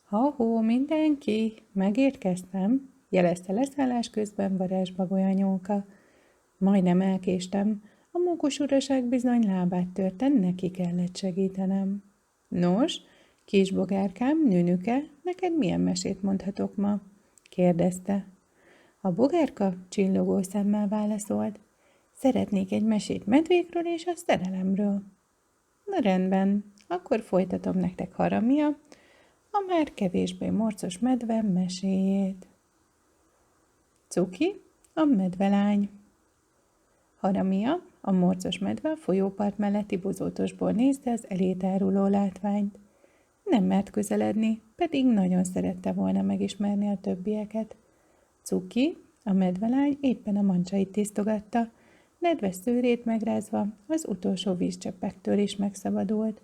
Ha-hó, mindenki! Megérkeztem, jelezte leszállás közben varázsbagolyanyóka. Majdnem elkéstem, a mókus uraság bizony lábát törten, neki kellett segítenem. Nos, kisbogárkám, nőnüke, neked milyen mesét mondhatok ma? Kérdezte. A bogárka csillogó szemmel válaszolt. Szeretnék egy mesét medvékről és a szerelemről. Na rendben, akkor folytatom nektek Haramia, a már kevésbé morcos medve meséjét. Cuki, a medvelány. Haramia, a morcos medve a folyópart melletti bozótosból nézte az elétáruló látványt. Nem mert közeledni, pedig nagyon szerette volna megismerni a többieket. Cuki, a medvelány éppen a mancsait tisztogatta, nedves szőrét megrázva az utolsó vízcseppektől is megszabadult.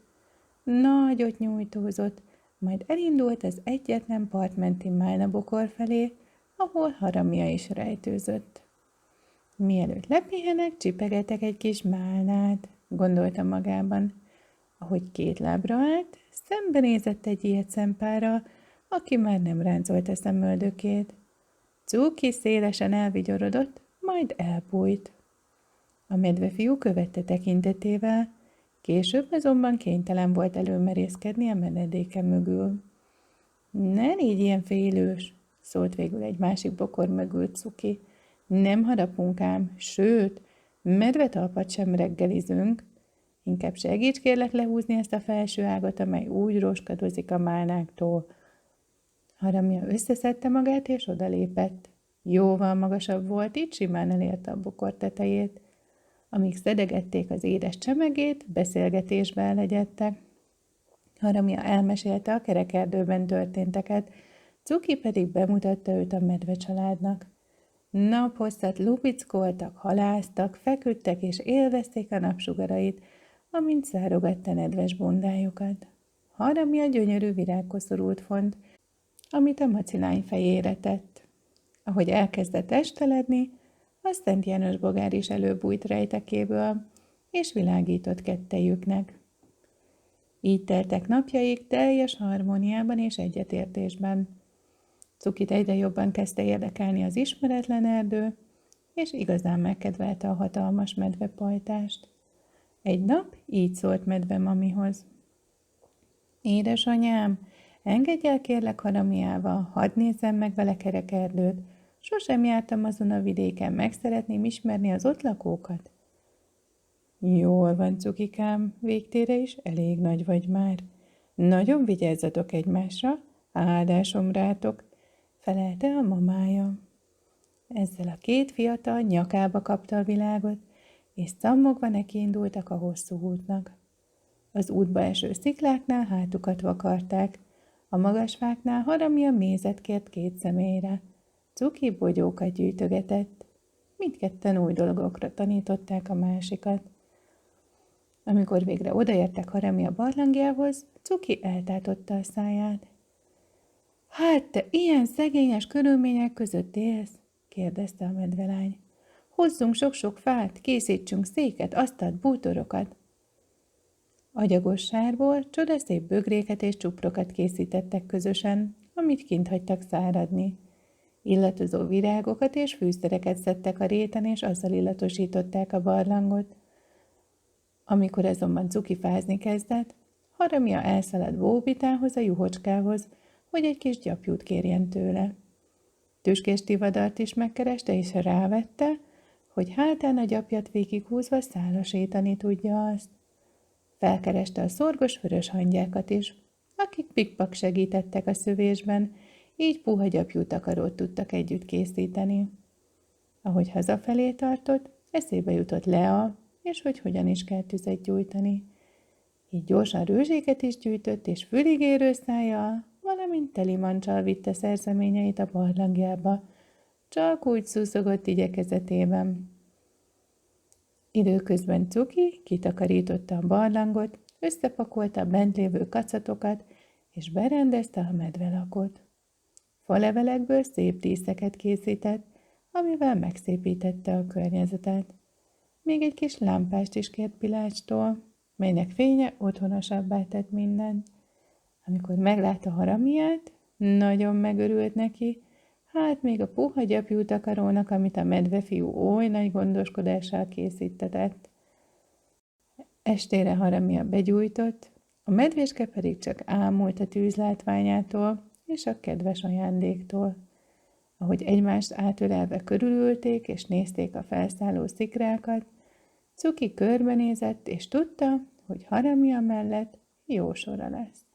Nagyot nyújtózott, majd elindult az egyetlen partmenti málnabokor felé, ahol Haramia is rejtőzött. Mielőtt lepihenek, csipegetek egy kis málnát, gondolta magában. Ahogy két lábra állt, szembenézett egy ilyet szempárral, aki már nem ráncolta szemöldökét. Cuki szélesen elvigyorodott, majd elbújt. A medvefiú követte tekintetével, később azonban kénytelen volt előmerészkedni a menedéke mögül. Ne légy ilyen félős, szólt végül egy másik bokor mögül Cuki. Nem harapunk ám, sőt, medvetalpat sem reggelizünk. Inkább segíts kérlek lehúzni ezt a felső ágat, amely úgy roskadozik a málnáktól. Haramia összeszedte magát és odalépett. Jóval magasabb volt, így simán elérte a bokor tetejét. Amíg szedegették az édes csemegét, beszélgetésbe elegyedtek. Haramia elmesélte a kerekerdőben történteket, Cuki pedig bemutatta őt a medve családnak. Naphosszat lupickoltak, halásztak, feküdtek és élvezték a napsugarait, amint szárogatta nedves bundájukat. Haramia gyönyörű virágkoszorút font, amit a macilány fejére tett. Ahogy elkezdett esteledni, a Szent János bogár is előbújt rejtekéből, és világított kettejüknek. Így teltek napjaik teljes harmóniában és egyetértésben. Cukit egyre jobban kezdte érdekelni az ismeretlen erdő, és igazán megkedvelte a hatalmas medvepajtást. Egy nap így szólt medve mamihoz. Édesanyám, engedj el kérlek Haramiával, hadd nézzem meg vele kerekerdőt. Sosem jártam azon a vidéken, meg szeretném ismerni az ott lakókat. Jól van, Cukikám, végtére is elég nagy vagy már. Nagyon vigyázzatok egymásra, áldásom rátok, felelte a mamája. Ezzel a két fiatal nyakába kapta a világot, és szammogva nekiindultak a hosszú útnak. Az útba eső szikláknál hátukat vakarták, a magasfáknál Haramia mézet kért két személyre, Cuki bogyókat gyűjtögetett. Mindketten új dolgokra tanították a másikat. Amikor végre odaértek Haramia barlangjához, Cuki eltátotta a száját. Hát te ilyen szegényes körülmények között élsz? Kérdezte a medvelány. Hozzunk sok-sok fát, készítsünk széket, asztalt, bútorokat. Agyagos sárból csodaszép bögréket és csuprokat készítettek közösen, amit kint hagytak száradni. Illatozó virágokat és fűszereket szedtek a réten, és azzal illatosították a barlangot. Amikor azonban Cuki fázni kezdett, Haramia elszaladt Bóbitához, a juhocskához, hogy egy kis gyapjút kérjen tőle. Tüskés tivadart is megkereste, és rávette, hogy hátán a gyapjat végighúzva szálasítani tudja azt. Felkereste a szorgos vörös hangyákat is, akik pikpak segítettek a szövésben, így puha gyapjú takarót tudtak együtt készíteni. Ahogy hazafelé tartott, eszébe jutott Lea, és hogy hogyan is kell tüzet gyújtani. Így gyorsan rőzséket is gyűjtött, és füligérő szájjal, valamint teli mancsal vitte szerzeményeit a barlangjába, csak úgy szuszogott igyekezetében. Időközben Cuki kitakarította a barlangot, összepakolta a bent lévő kacatokat, és berendezte a medvelakot. Falevelekből szép díszeket készített, amivel megszépítette a környezetet. Még egy kis lámpást is kért Pilácstól, melynek fénye otthonosabbá tett mindent. Amikor meglátta Haramiát, nagyon megörült neki, hát még a puha gyapjú takarónak, amit a medvefiú oly nagy gondoskodással készítetett. Estére Haramia begyújtott, a medvéske pedig csak ámult a tűz látványától és a kedves ajándéktól. Ahogy egymást átölelve körülülték és nézték a felszálló szikrákat, Cuki körbenézett és tudta, hogy Haramia mellett jó sora lesz.